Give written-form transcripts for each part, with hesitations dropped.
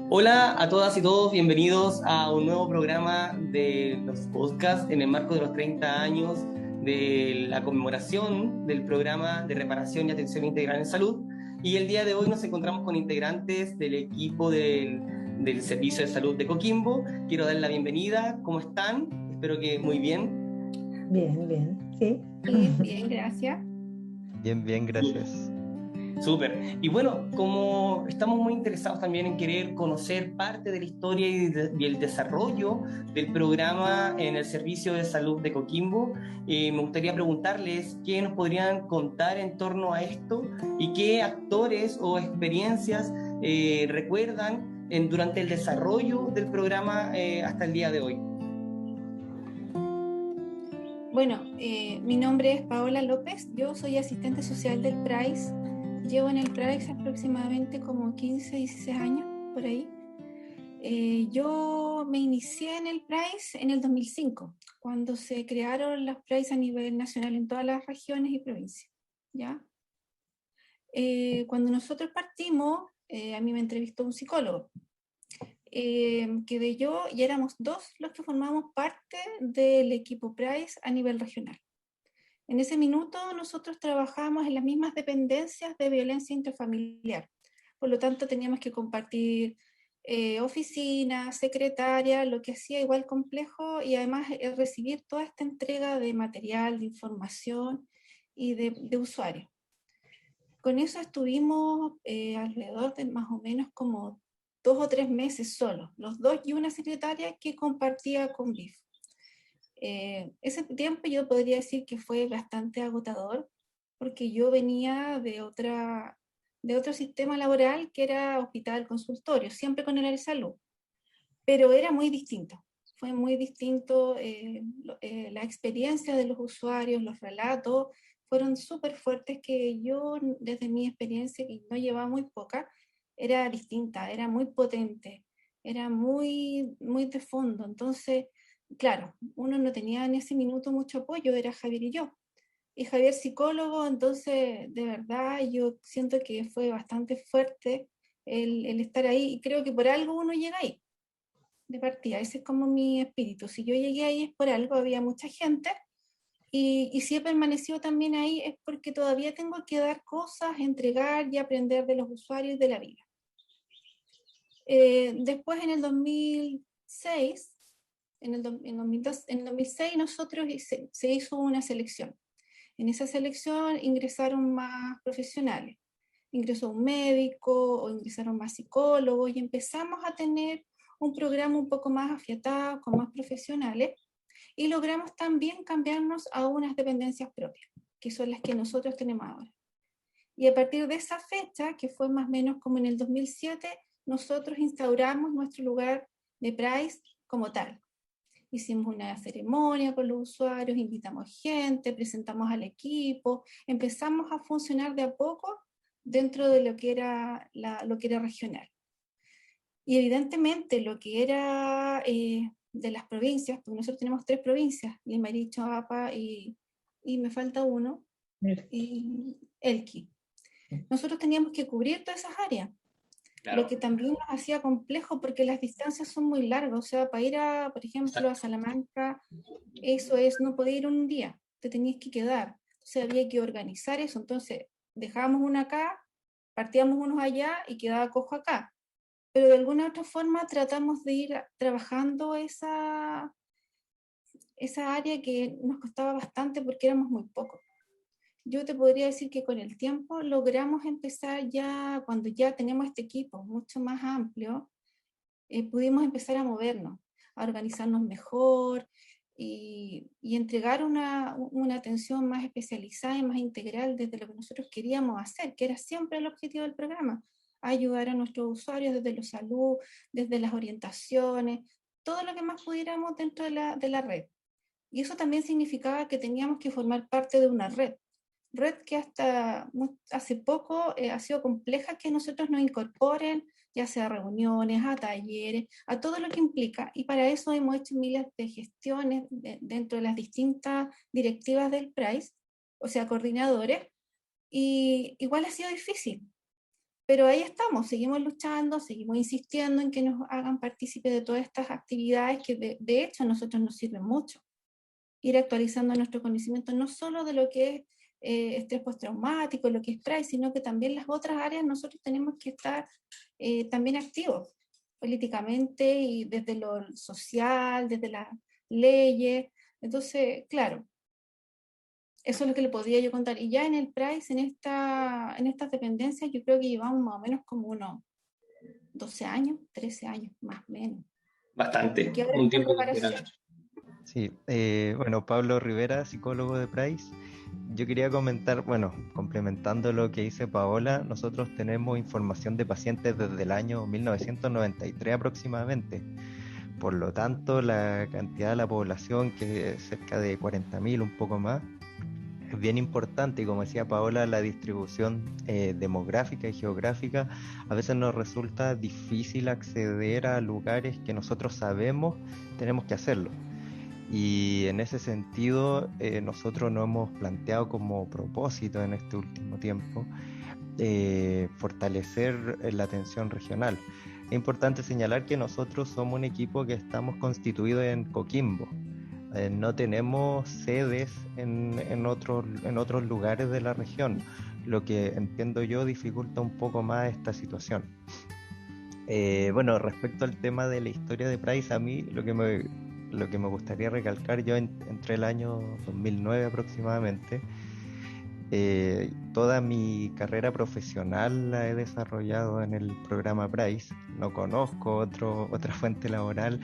Hola a todas y todos, bienvenidos a un nuevo programa de los podcasts en el marco de los 30 años de la conmemoración del programa de reparación y atención integral en salud. Y el día de hoy nos encontramos con integrantes del equipo del Servicio de Salud de Coquimbo. Quiero dar la bienvenida, ¿cómo están? Espero que muy bien. Bien, bien, sí. Bien, bien, gracias. Bien, bien, gracias. Súper. Y bueno, como estamos muy interesados también en querer conocer parte de la historia y el desarrollo del programa en el Servicio de Salud de Coquimbo, me gustaría preguntarles qué nos podrían contar en torno a esto y qué actores o experiencias recuerdan durante el desarrollo del programa hasta el día de hoy. Bueno, mi nombre es Paola López, yo soy asistente social del PRAIS. Llevo en el PRAIS aproximadamente como 15, 16 años, por ahí. Yo me inicié en el PRAIS en el 2005, cuando se crearon los PRAIS a nivel nacional en todas las regiones y provincias, ¿ya? Cuando nosotros partimos, a mí me entrevistó un psicólogo, quedé yo y éramos dos los que formamos parte del equipo PRAIS a nivel regional. En ese minuto nosotros trabajamos en las mismas dependencias de violencia intrafamiliar, por lo tanto teníamos que compartir oficina, secretaria, lo que hacía igual complejo y además recibir toda esta entrega de material, de información y de usuarios. Con eso estuvimos alrededor de más o menos como 2 o 3 meses solos, los dos y una secretaria que compartía con BIF. Ese tiempo yo podría decir que fue bastante agotador, porque yo venía de otro sistema laboral que era hospital consultorio, siempre con el área de salud, pero era muy distinto. Fue muy distinto, la experiencia de los usuarios, los relatos, fueron súper fuertes que yo, desde mi experiencia, que no llevaba muy poca, era distinta, era muy potente, era muy, muy de fondo. Entonces, claro, uno no tenía en ese minuto mucho apoyo, era Javier y yo. Y Javier psicólogo, entonces, de verdad, yo siento que fue bastante fuerte el estar ahí, y creo que por algo uno llega ahí de partida, ese es como mi espíritu. Si yo llegué ahí es por algo, había mucha gente, y si he permanecido también ahí es porque todavía tengo que dar cosas, entregar y aprender de los usuarios y de la vida. Después en el 2006, en el 2006 nosotros se hizo una selección. En esa selección ingresaron más profesionales. Ingresó un médico o ingresaron más psicólogos y empezamos a tener un programa un poco más afiatado, con más profesionales, y logramos también cambiarnos a unas dependencias propias, que son las que nosotros tenemos ahora. Y a partir de esa fecha, que fue más o menos como en el 2007, nosotros instauramos nuestro lugar de PRAIS como tal. Hicimos una ceremonia con los usuarios, invitamos gente, presentamos al equipo, empezamos a funcionar de a poco dentro de lo que era regional. Y evidentemente lo que era de las provincias, porque nosotros tenemos 3 provincias, Limarí, Choapa y me falta uno, y Elqui. Nosotros teníamos que cubrir todas esas áreas, lo Claro. que también nos hacía complejo porque las distancias son muy largas. O sea, para ir a, por ejemplo, a Salamanca, eso es, no podía ir un día, te tenías que quedar. Entonces había que organizar eso. Entonces dejábamos uno acá, partíamos unos allá y quedaba cojo acá. Pero de alguna otra forma tratamos de ir trabajando esa área que nos costaba bastante porque éramos muy pocos. Yo te podría decir que con el tiempo logramos empezar ya, cuando ya tenemos este equipo mucho más amplio, pudimos empezar a movernos, a organizarnos mejor y entregar una atención más especializada y más integral desde lo que nosotros queríamos hacer, que era siempre el objetivo del programa: ayudar a nuestros usuarios desde la salud, desde las orientaciones, todo lo que más pudiéramos dentro de la red. Y eso también significaba que teníamos que formar parte de una red que hasta hace poco ha sido compleja que nosotros nos incorporen, ya sea a reuniones, a talleres, a todo lo que implica, y para eso hemos hecho miles de gestiones dentro de las distintas directivas del PRAIS, o sea, coordinadores, y igual ha sido difícil, pero ahí estamos, seguimos luchando, seguimos insistiendo en que nos hagan partícipe de todas estas actividades que de hecho a nosotros nos sirven mucho. Ir actualizando nuestro conocimiento no solo de lo que es estrés postraumático, lo que es PRAE, sino que también las otras áreas nosotros tenemos que estar también activos políticamente y desde lo social, desde las leyes. Entonces, claro, eso es lo que le podría yo contar. Y ya en el PRAIS, en estas dependencias, yo creo que llevamos más o menos como unos 12 años, 13 años, más o menos. Bastante, Que ahora un está en tiempo preparación. considerable. Sí, bueno, Pablo Rivera, psicólogo de Price. Yo quería comentar, bueno, complementando lo que dice Paola, nosotros tenemos información de pacientes desde el año 1993 aproximadamente. Por lo tanto, la cantidad de la población, que es cerca de 40.000, un poco más, es bien importante. Y como decía Paola, la distribución demográfica y geográfica a veces nos resulta difícil acceder a lugares que nosotros sabemos tenemos que hacerlo. Y en ese sentido, nosotros nos hemos planteado como propósito en este último tiempo fortalecer la atención regional. Es importante señalar que nosotros somos un equipo que estamos constituidos en Coquimbo. No tenemos sedes en otros lugares de la región, lo que entiendo yo dificulta un poco más esta situación. Bueno, respecto al tema de la historia de Price, a mí lo que me gustaría recalcar, yo entre el año 2009 aproximadamente, toda mi carrera profesional la he desarrollado en el programa Price. No conozco otra fuente laboral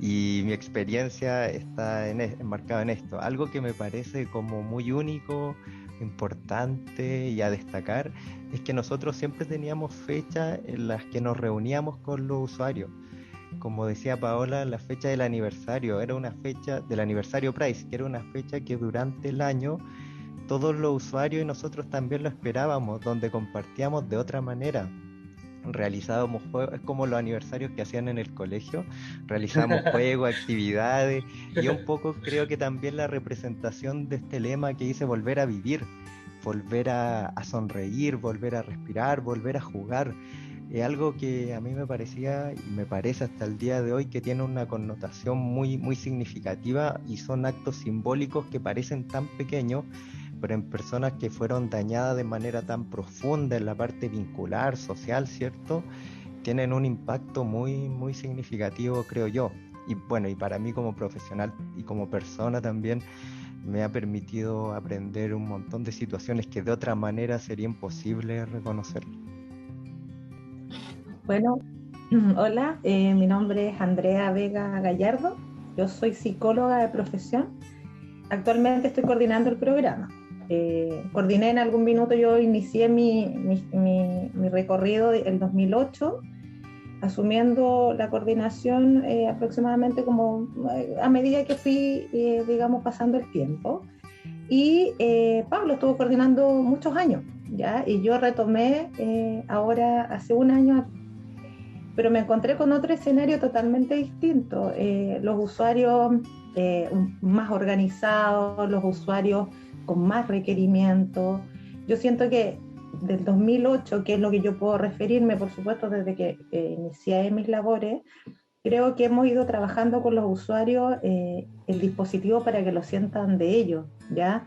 y mi experiencia está enmarcada en esto. Algo que me parece como muy único, importante y a destacar es que nosotros siempre teníamos fechas en las que nos reuníamos con los usuarios. Como decía Paola, la fecha del aniversario era una fecha del aniversario Price, que era una fecha que durante el año todos los usuarios y nosotros también lo esperábamos, donde compartíamos de otra manera. Realizábamos juegos, es como los aniversarios que hacían en el colegio, realizábamos juegos, actividades, y un poco creo que también la representación de este lema que dice volver a vivir, volver a sonreír, volver a respirar, volver a jugar. Es algo que a mí me parecía y me parece hasta el día de hoy que tiene una connotación muy, muy significativa, y son actos simbólicos que parecen tan pequeños, pero en personas que fueron dañadas de manera tan profunda en la parte vincular, social, ¿cierto? Tienen un impacto muy, muy significativo, creo yo. Y bueno, y para mí como profesional y como persona también me ha permitido aprender un montón de situaciones que de otra manera sería imposible reconocer. Bueno, hola, mi nombre es Andrea Vega Gallardo, yo soy psicóloga de profesión, actualmente estoy coordinando el programa. Coordiné en algún minuto, yo inicié mi recorrido en 2008, asumiendo la coordinación aproximadamente como a medida que fui, digamos, pasando el tiempo. Y Pablo estuvo coordinando muchos años, ¿ya? Y yo retomé ahora hace un año, pero me encontré con otro escenario totalmente distinto. Los usuarios más organizados, los usuarios con más requerimientos. Yo siento que del 2008, que es lo que yo puedo referirme, por supuesto, desde que inicié mis labores, creo que hemos ido trabajando con los usuarios el dispositivo para que lo sientan de ellos, ¿ya?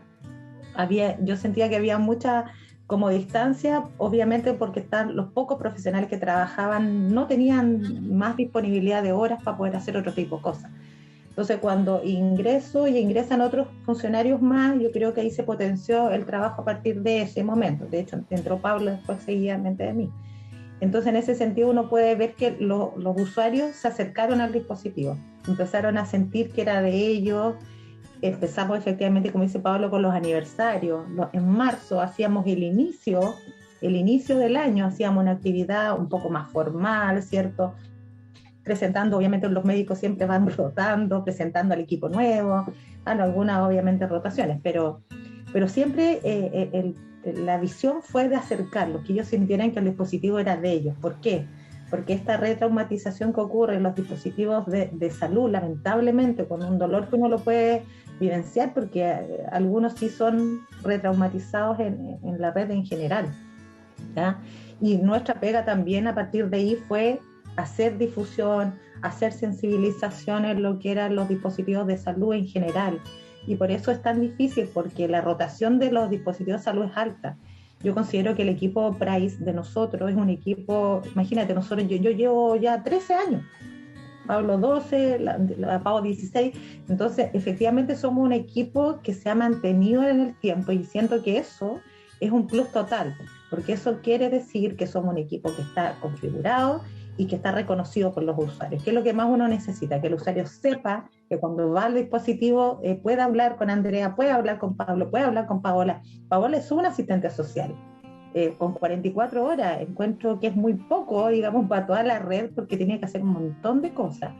Yo sentía que había mucha como distancia, obviamente porque los pocos profesionales que trabajaban no tenían más disponibilidad de horas para poder hacer otro tipo de cosas. Entonces, cuando ingresan otros funcionarios más, yo creo que ahí se potenció el trabajo a partir de ese momento. De hecho, entró Pablo después seguidamente de mí. Entonces, en ese sentido, uno puede ver que los usuarios se acercaron al dispositivo, empezaron a sentir que era de ellos. Empezamos efectivamente, como dice Pablo, con los aniversarios. En marzo hacíamos el inicio del año, hacíamos una actividad un poco más formal, ¿cierto? Presentando, obviamente los médicos siempre van rotando, presentando al equipo nuevo, algunas obviamente rotaciones, pero siempre la visión fue de acercarlos, que ellos sintieran que el dispositivo era de ellos. ¿Por qué? Porque esta retraumatización que ocurre en los dispositivos de salud, lamentablemente, con un dolor que uno lo puede vivenciar, porque algunos sí son retraumatizados en la red en general, ¿ya? Y nuestra pega también a partir de ahí fue hacer difusión, hacer sensibilización en lo que eran los dispositivos de salud en general. Y por eso es tan difícil, porque la rotación de los dispositivos de salud es alta. Yo considero que el equipo Price de nosotros es un equipo, imagínate, yo llevo ya 13 años, Pablo 12, Pablo 16, entonces efectivamente somos un equipo que se ha mantenido en el tiempo y siento que eso es un plus total, porque eso quiere decir que somos un equipo que está configurado y que está reconocido por los usuarios, que es lo que más uno necesita, que el usuario sepa que cuando va al dispositivo pueda hablar con Andrea, puede hablar con Pablo, puede hablar con Paola. Paola es una asistente social, con 44 horas, encuentro que es muy poco, digamos, para toda la red, porque tiene que hacer un montón de cosas.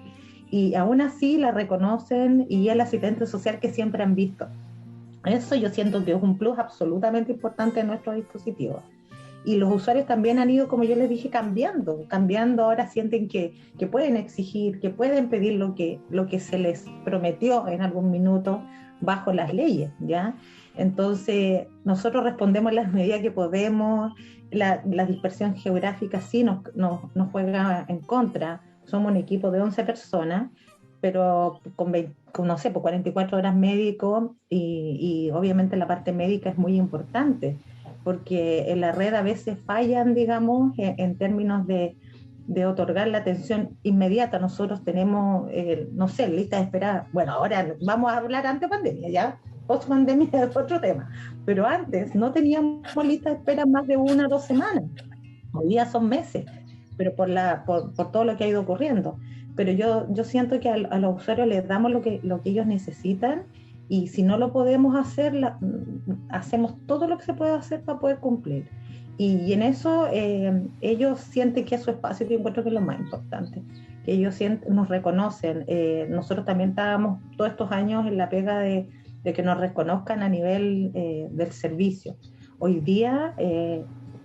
Y aún así la reconocen y es la asistente social que siempre han visto. Eso yo siento que es un plus absolutamente importante en nuestros dispositivos. Y los usuarios también han ido, como yo les dije, cambiando, ahora sienten que pueden exigir, que pueden pedir lo que se les prometió en algún minuto bajo las leyes, ¿ya? Entonces, nosotros respondemos en la medida que podemos, la dispersión geográfica sí nos juega en contra, somos un equipo de 11 personas, pero no sé, por 44 horas médico y obviamente la parte médica es muy importante, porque en la red a veces fallan, digamos, en términos de otorgar la atención inmediata. Nosotros tenemos, no sé, lista de espera, bueno, ahora vamos a hablar antes de pandemia, ya, post pandemia es otro tema, pero antes no teníamos lista de espera más de 1 o 2 semanas, hoy día son meses, pero por todo lo que ha ido ocurriendo. Pero yo siento que a los usuarios les damos lo que ellos necesitan, y si no lo podemos hacer, hacemos todo lo que se puede hacer para poder cumplir. Y en eso ellos sienten que es su espacio, que yo encuentro que es lo más importante, que ellos nos reconocen. Nosotros también estábamos todos estos años en la pega de que nos reconozcan a nivel del servicio. Hoy día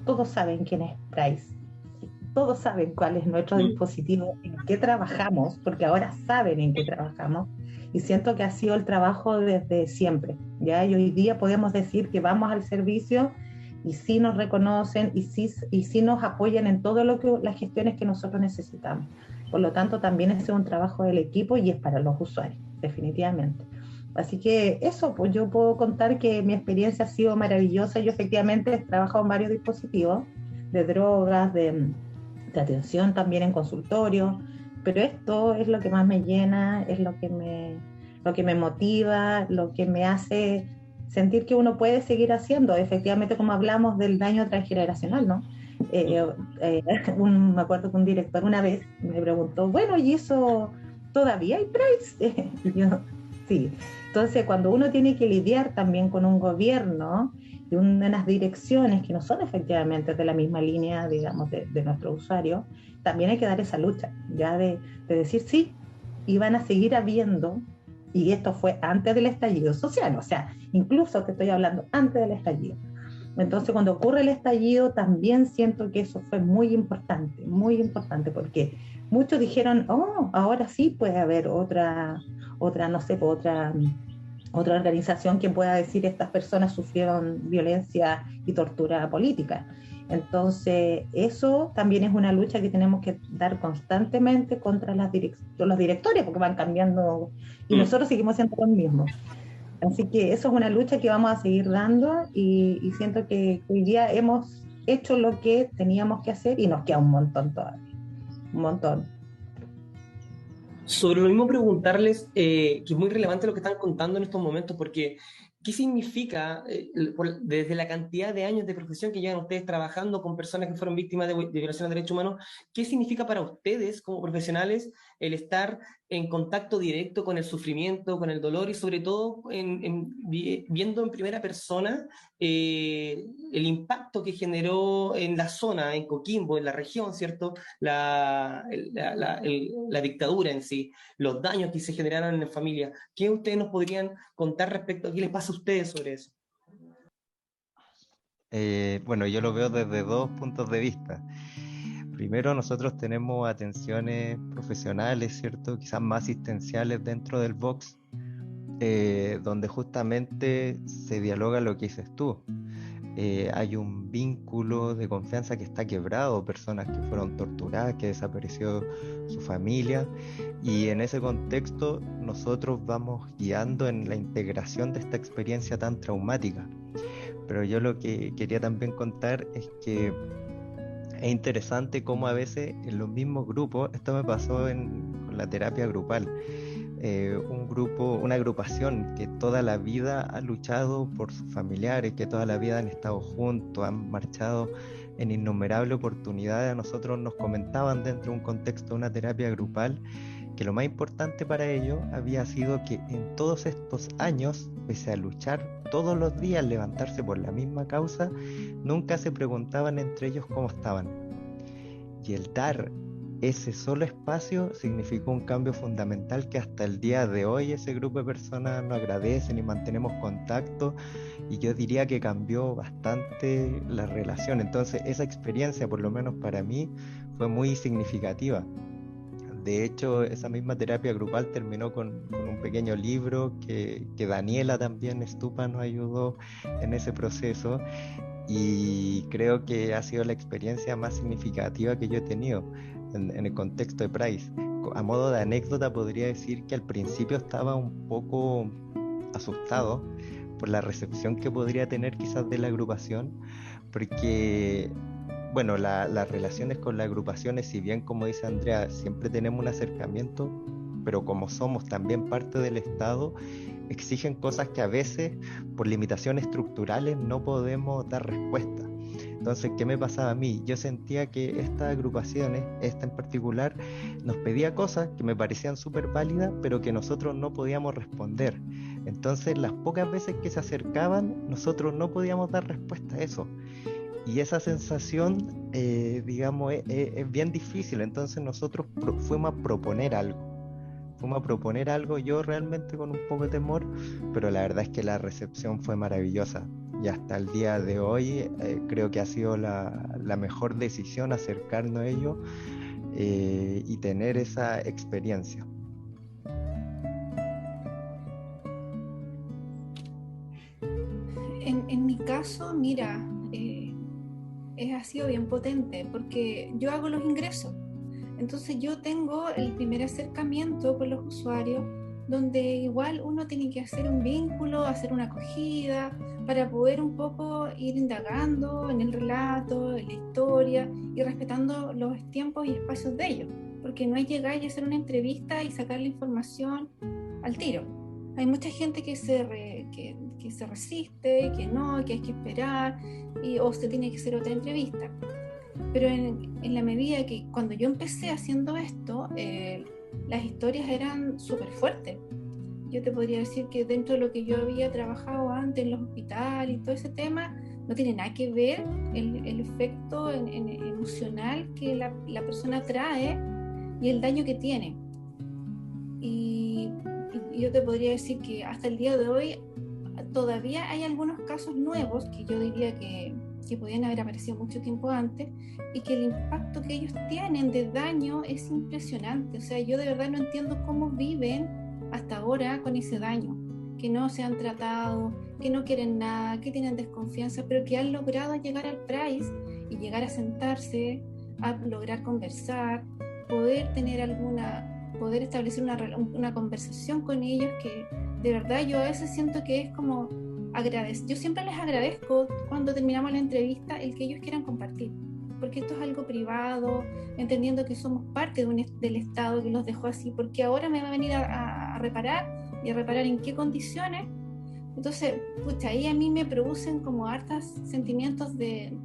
todos saben quién es Price, todos saben cuál es nuestro dispositivo, en qué trabajamos, porque ahora saben en qué trabajamos, y siento que ha sido el trabajo desde siempre, ¿ya? Y hoy día podemos decir que vamos al servicio y sí nos reconocen y sí nos apoyan en todo las gestiones que nosotros necesitamos. Por lo tanto, también es un trabajo del equipo y es para los usuarios, definitivamente. Así que eso, pues yo puedo contar que mi experiencia ha sido maravillosa. Yo efectivamente he trabajado en varios dispositivos de drogas, de atención también en consultorio, pero esto es lo que más me llena, es lo que me motiva, lo que me hace sentir que uno puede seguir haciendo, efectivamente, como hablamos del daño transgeneracional, ¿no? Me acuerdo que un director una vez me preguntó, bueno, ¿y eso todavía hay Price? Y yo, sí. Entonces, cuando uno tiene que lidiar también con un gobierno y unas direcciones que no son efectivamente de la misma línea, digamos, de nuestro usuario, también hay que dar esa lucha, ya de decir sí, y van a seguir habiendo, y esto fue antes del estallido social, o sea, incluso te estoy hablando antes del estallido. Entonces, cuando ocurre el estallido, también siento que eso fue muy importante, porque muchos dijeron, oh, ahora sí puede haber otra organización que pueda decir estas personas sufrieron violencia y tortura política. Entonces, eso también es una lucha que tenemos que dar constantemente contra los directores, porque van cambiando y nosotros seguimos siendo los mismos. Así que eso es una lucha que vamos a seguir dando y siento que hoy día hemos hecho lo que teníamos que hacer y nos queda un montón todavía, un montón. Sobre lo mismo preguntarles, que es muy relevante lo que están contando en estos momentos, porque ¿qué significa, desde la cantidad de años de profesión que llevan ustedes trabajando con personas que fueron víctimas de violación de derechos humanos, qué significa para ustedes como profesionales el estar en contacto directo con el sufrimiento, con el dolor y sobre todo viendo en primera persona el impacto que generó en la zona, en Coquimbo, en la región, ¿cierto? La dictadura en sí, los daños que se generaron en la familia? ¿Qué ustedes nos podrían contar respecto a qué les pasa a ustedes sobre eso? Bueno, yo lo veo desde dos puntos de vista. Primero, nosotros tenemos atenciones profesionales, ¿cierto? Quizás más asistenciales dentro del box, donde justamente se dialoga lo que dices tú. hay un vínculo de confianza que está quebrado, personas que fueron torturadas, que desapareció su familia, y en ese contexto nosotros vamos guiando en la integración de esta experiencia tan traumática. Pero yo lo que quería también contar es que es interesante cómo a veces en los mismos grupos, esto me pasó con la terapia grupal, un grupo, una agrupación que toda la vida ha luchado por sus familiares, que toda la vida han estado juntos, han marchado en innumerables oportunidades. A nosotros nos comentaban dentro de un contexto de una terapia grupal que lo más importante para ellos había sido que en todos estos años, pese a luchar todos los días, levantarse por la misma causa, nunca se preguntaban entre ellos cómo estaban. Y el dar ese solo espacio significó un cambio fundamental que hasta el día de hoy ese grupo de personas nos agradecen y mantenemos contacto, y yo diría que cambió bastante la relación. Entonces esa experiencia, por lo menos para mí, fue muy significativa. De hecho, esa misma terapia grupal terminó con un pequeño libro que Daniela también Estupa nos ayudó en ese proceso, y creo que ha sido la experiencia más significativa que yo he tenido en el contexto de Price. A modo de anécdota podría decir que al principio estaba un poco asustado por la recepción que podría tener quizás de la agrupación, porque bueno, las relaciones con las agrupaciones, si bien como dice Andrea, siempre tenemos un acercamiento, pero como somos también parte del Estado, exigen cosas que a veces por limitaciones estructurales no podemos dar respuesta. Entonces, ¿qué me pasaba a mí? Yo sentía que estas agrupaciones, esta en particular, nos pedía cosas que me parecían súper válidas, pero que nosotros no podíamos responder. Entonces, las pocas veces que se acercaban, nosotros no podíamos dar respuesta a eso. Y esa sensación, digamos, es bien difícil. Entonces nosotros fuimos a proponer algo. Yo realmente con un poco de temor, pero la verdad es que la recepción fue maravillosa. Y hasta el día de hoy creo que ha sido la mejor decisión acercarnos a ello y tener esa experiencia. En mi caso, mira, ha sido bien potente porque yo hago los ingresos. Entonces yo tengo el primer acercamiento con los usuarios, donde igual uno tiene que hacer un vínculo, hacer una acogida, para poder un poco ir indagando en el relato, en la historia, y respetando los tiempos y espacios de ellos, porque no es llegar y hacer una entrevista y sacar la información al tiro. Hay mucha gente que se resiste, que no, que hay que esperar, o se tiene que hacer otra entrevista. Pero en la medida que cuando yo empecé haciendo esto, las historias eran súper fuertes. Yo te podría decir que dentro de lo que yo había trabajado antes en los hospitales y todo ese tema, no tiene nada que ver el efecto emocional que la persona trae y el daño que tiene. Y yo te podría decir que hasta el día de hoy todavía hay algunos casos nuevos que yo diría que podían haber aparecido mucho tiempo antes, y que el impacto que ellos tienen de daño es impresionante. O sea, yo de verdad no entiendo cómo viven hasta ahora con ese daño, que no se han tratado, que no quieren nada, que tienen desconfianza, pero que han logrado llegar al Price y llegar a sentarse, a lograr conversar, poder establecer una conversación con ellos, que de verdad yo a veces siento que es como yo siempre les agradezco cuando terminamos la entrevista el que ellos quieran compartir, porque esto es algo privado, entendiendo que somos parte del Estado que los dejó así, porque ahora me va a venir a reparar, y a reparar en qué condiciones. Entonces, pucha, ahí a mí me producen como hartos sentimientos de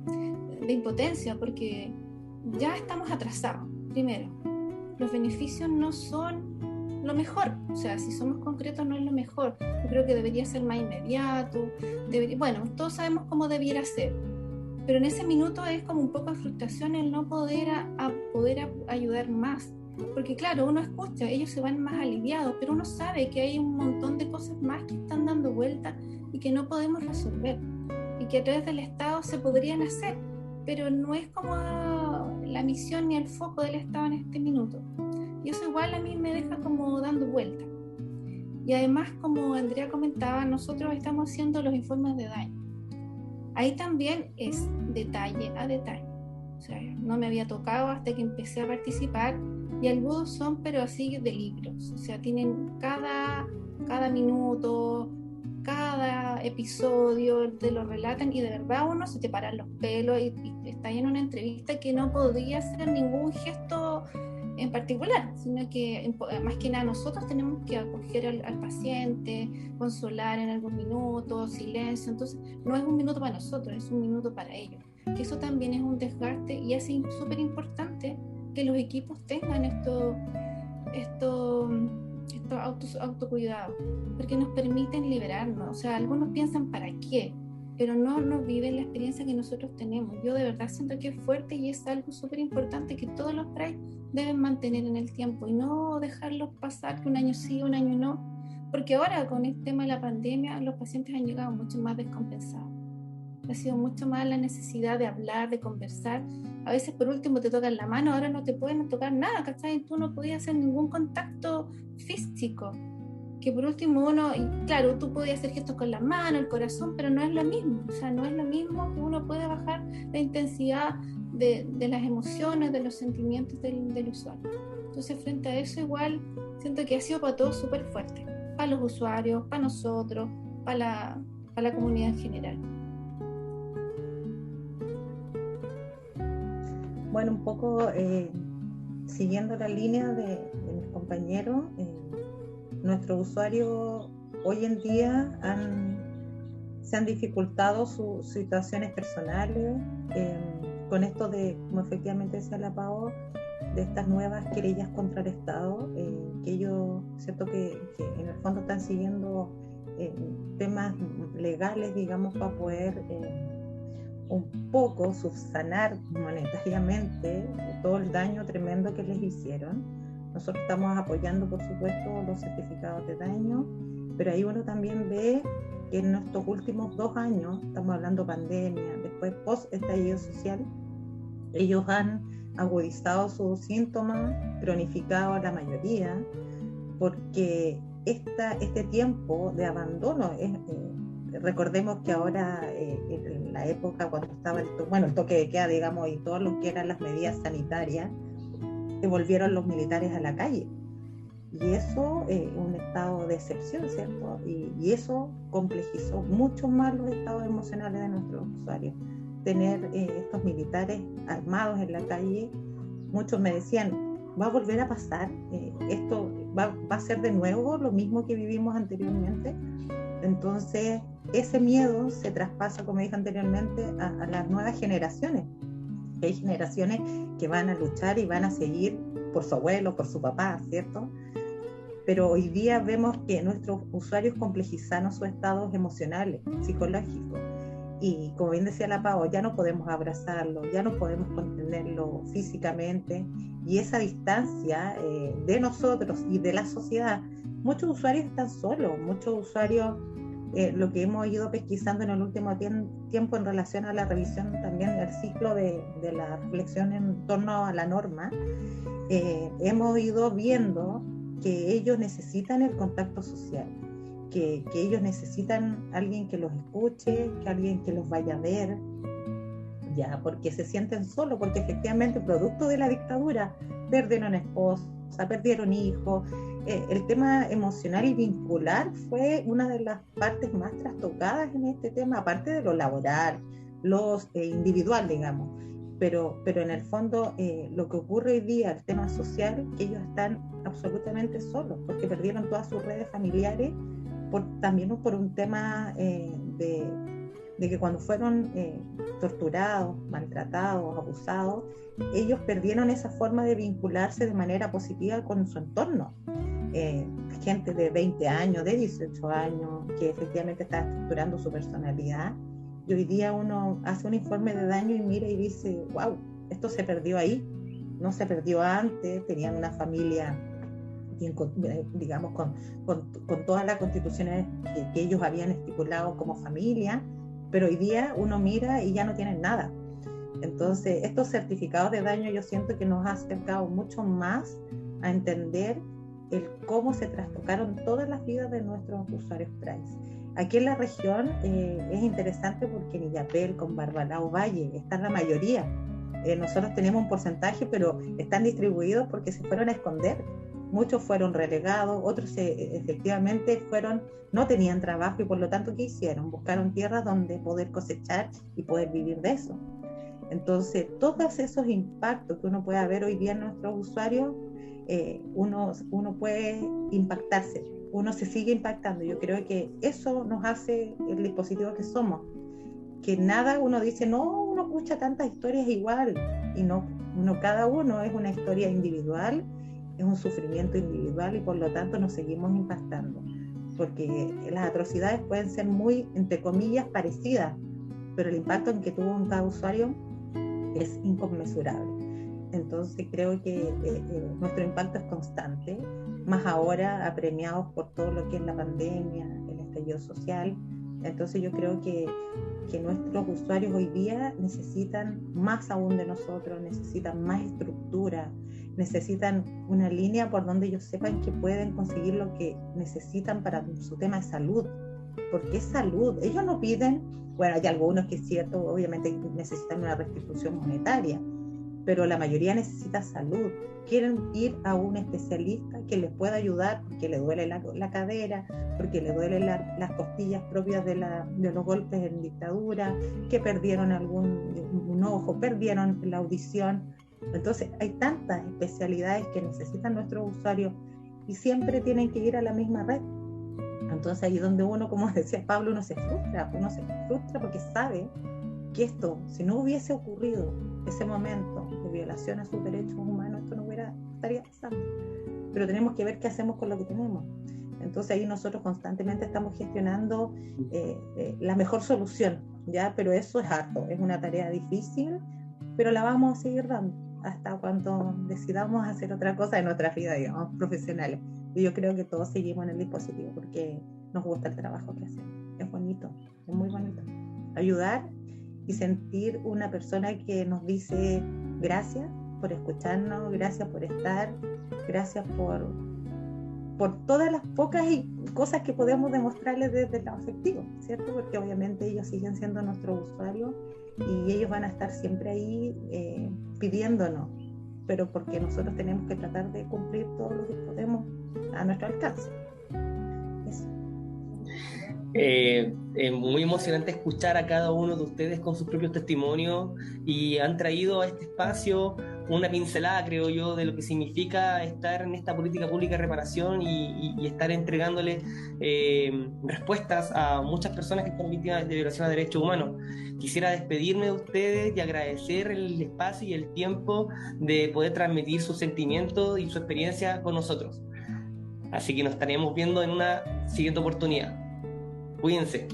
impotencia, porque ya estamos atrasados. Primero, los beneficios no son lo mejor, o sea, si somos concretos no es lo mejor. Yo creo que debería ser más inmediato, bueno, todos sabemos cómo debiera ser, pero en ese minuto es como un poco de frustración el no poder ayudar más, porque claro, uno escucha, ellos se van más aliviados, pero uno sabe que hay un montón de cosas más que están dando vueltas y que no podemos resolver, y que a través del Estado se podrían hacer, pero no es como la misión ni el foco del Estado en este minuto. Y eso igual a mí me deja como dando vueltas. Y además, como Andrea comentaba, nosotros estamos haciendo los informes de daño. ahí también es detalle a detalle. O sea, no me había tocado hasta que empecé a participar, y algunos son, pero así, de libros. O sea, tienen cada minuto, cada episodio, te lo relatan, y de verdad uno se te paran los pelos y está en una entrevista que no podría hacer ningún gesto en particular, sino que más que nada nosotros tenemos que acoger al paciente, consolar en algún minuto, silencio. Entonces no es un minuto para nosotros, es un minuto para ellos, que eso también es un desgaste, y es súper importante que los equipos tengan estos autocuidados, porque nos permiten liberarnos. O sea, algunos piensan ¿para qué? Pero no viven la experiencia que nosotros tenemos. Yo de verdad siento que es fuerte, y es algo súper importante que todos los PRAIS deben mantener en el tiempo y no dejarlos pasar, que un año sí, un año no, porque ahora con el tema de la pandemia los pacientes han llegado mucho más descompensados. Ha sido mucho más la necesidad de hablar, de conversar. A veces por último te tocan la mano, ahora no te pueden tocar nada, ¿cachai? Tú no podías hacer ningún contacto físico, que por último y claro, tú podías hacer gestos con la mano, el corazón, pero no es lo mismo. O sea, no es lo mismo que uno puede bajar la intensidad de las emociones, de los sentimientos del usuario. Entonces, frente a eso, igual siento que ha sido para todos súper fuerte, para los usuarios, para nosotros, para la comunidad en general. Bueno, un poco siguiendo la línea de mis compañeros, nuestros usuarios hoy en día se han dificultado sus situaciones personales con esto de, como efectivamente decía la Pao, de estas nuevas querellas contra el Estado, que ellos, cierto que en el fondo están siguiendo temas legales, digamos, para poder un poco subsanar monetariamente todo el daño tremendo que les hicieron. Nosotros estamos apoyando, por supuesto, los certificados de daño, pero ahí uno también ve que en estos últimos 2 años, estamos hablando pandemia, después post-estallido social, ellos han agudizado sus síntomas, cronificado la mayoría, porque este tiempo de abandono recordemos que ahora en la época cuando estaba el toque de queda, digamos, y todo lo que eran las medidas sanitarias, volvieron los militares a la calle, y eso un estado de excepción, ¿cierto? Y eso complejizó mucho más los estados emocionales de nuestros usuarios. Tener estos militares armados en la calle, muchos me decían, ¿va a volver a pasar? ¿Esto va a ser de nuevo lo mismo que vivimos anteriormente? Entonces, ese miedo se traspasa, como dije anteriormente, a las nuevas generaciones. Hay generaciones que van a luchar y van a seguir por su abuelo, por su papá, ¿cierto? Pero hoy día vemos que nuestros usuarios complejizaron sus estados emocionales, psicológicos. Y como bien decía la Pao, ya no podemos abrazarlo, ya no podemos contenerlo físicamente. Y esa distancia de nosotros y de la sociedad, muchos usuarios están solos, muchos usuarios, lo que hemos ido pesquisando en el último tiempo en relación a la revisión también del ciclo de la reflexión en torno a la norma, hemos ido viendo que ellos necesitan el contacto social, que ellos necesitan alguien que los escuche, que alguien que los vaya a ver, ya, porque se sienten solos, porque efectivamente producto de la dictadura perdieron esposa, perdieron hijos. El tema emocional y vincular fue una de las partes más trastocadas en este tema, aparte de lo laboral, individual, digamos. Pero en el fondo lo que ocurre hoy día, el tema social, que ellos están absolutamente solos, porque perdieron todas sus redes familiares, también por un tema de que cuando fueron torturados, maltratados, abusados, ellos perdieron esa forma de vincularse de manera positiva con su entorno. Gente de 20 años, de 18 años, que efectivamente está estructurando su personalidad, y hoy día uno hace un informe de daño y mira y dice, wow, esto se perdió ahí, no se perdió antes, tenían una familia, digamos, con todas las constituciones que ellos habían estipulado como familia, pero hoy día uno mira y ya no tienen nada. Entonces, estos certificados de daño yo siento que nos ha acercado mucho más a entender el cómo se trastocaron todas las vidas de nuestros usuarios PRAIS. Aquí en la región es interesante porque en Illapel, con Barbalao Valle, están la mayoría. Nosotros tenemos un porcentaje, pero están distribuidos porque se fueron a esconder. Muchos fueron relegados, otros efectivamente no tenían trabajo y por lo tanto, ¿qué hicieron? Buscaron tierras donde poder cosechar y poder vivir de eso. Entonces, todos esos impactos que uno puede ver hoy día en nuestros usuarios, uno puede impactarse, uno se sigue impactando. Yo creo que eso nos hace el dispositivo que somos, que nada uno dice, no, uno escucha tantas historias igual, y no, cada uno es una historia individual, es un sufrimiento individual y por lo tanto nos seguimos impactando, porque las atrocidades pueden ser muy, entre comillas, parecidas, pero el impacto en que tuvo en cada usuario es inconmensurable. Entonces creo que nuestro impacto es constante, más ahora apremiados por todo lo que es la pandemia, el estallido social. Entonces yo creo que nuestros usuarios hoy día necesitan más aún de nosotros, necesitan más estructura, necesitan una línea por donde ellos sepan que pueden conseguir lo que necesitan para su tema de salud, porque es salud. Ellos no piden, bueno, hay algunos que es cierto, obviamente necesitan una restitución monetaria, pero la mayoría necesita salud. Quieren ir a un especialista que les pueda ayudar porque le duele la cadera, porque le duelen las costillas propias de los golpes en dictadura, que perdieron un ojo, perdieron la audición. Entonces hay tantas especialidades que necesitan nuestros usuarios y siempre tienen que ir a la misma red. Entonces ahí es donde uno, como decía Pablo, uno se frustra porque sabe que esto, si no hubiese ocurrido ese momento de violación a sus derechos humanos, esto no estaría pasando. Pero tenemos que ver qué hacemos con lo que tenemos. Entonces ahí nosotros constantemente estamos gestionando la mejor solución, ¿ya? Pero eso es harto, es una tarea difícil, pero la vamos a seguir dando hasta cuando decidamos hacer otra cosa en nuestras vidas, digamos, profesionales. Y yo creo que todos seguimos en el dispositivo porque nos gusta el trabajo que hacemos. Es bonito, es muy bonito. Ayudar y sentir una persona que nos dice gracias por escucharnos, gracias por estar, gracias por todas las pocas cosas que podemos demostrarles desde el lado afectivo, ¿cierto? Porque obviamente ellos siguen siendo nuestros usuarios y ellos van a estar siempre ahí pidiéndonos, pero porque nosotros tenemos que tratar de cumplir todo lo que podemos a nuestro alcance. Eso. Muy emocionante escuchar a cada uno de ustedes con sus propios testimonios y han traído a este espacio una pincelada, creo yo, de lo que significa estar en esta política pública de reparación y estar entregándole respuestas a muchas personas que están víctimas de violación de derechos humanos. Quisiera despedirme de ustedes y agradecer el espacio y el tiempo de poder transmitir sus sentimientos y su experiencia con nosotros. Así que nos estaremos viendo en una siguiente oportunidad. Cuídense.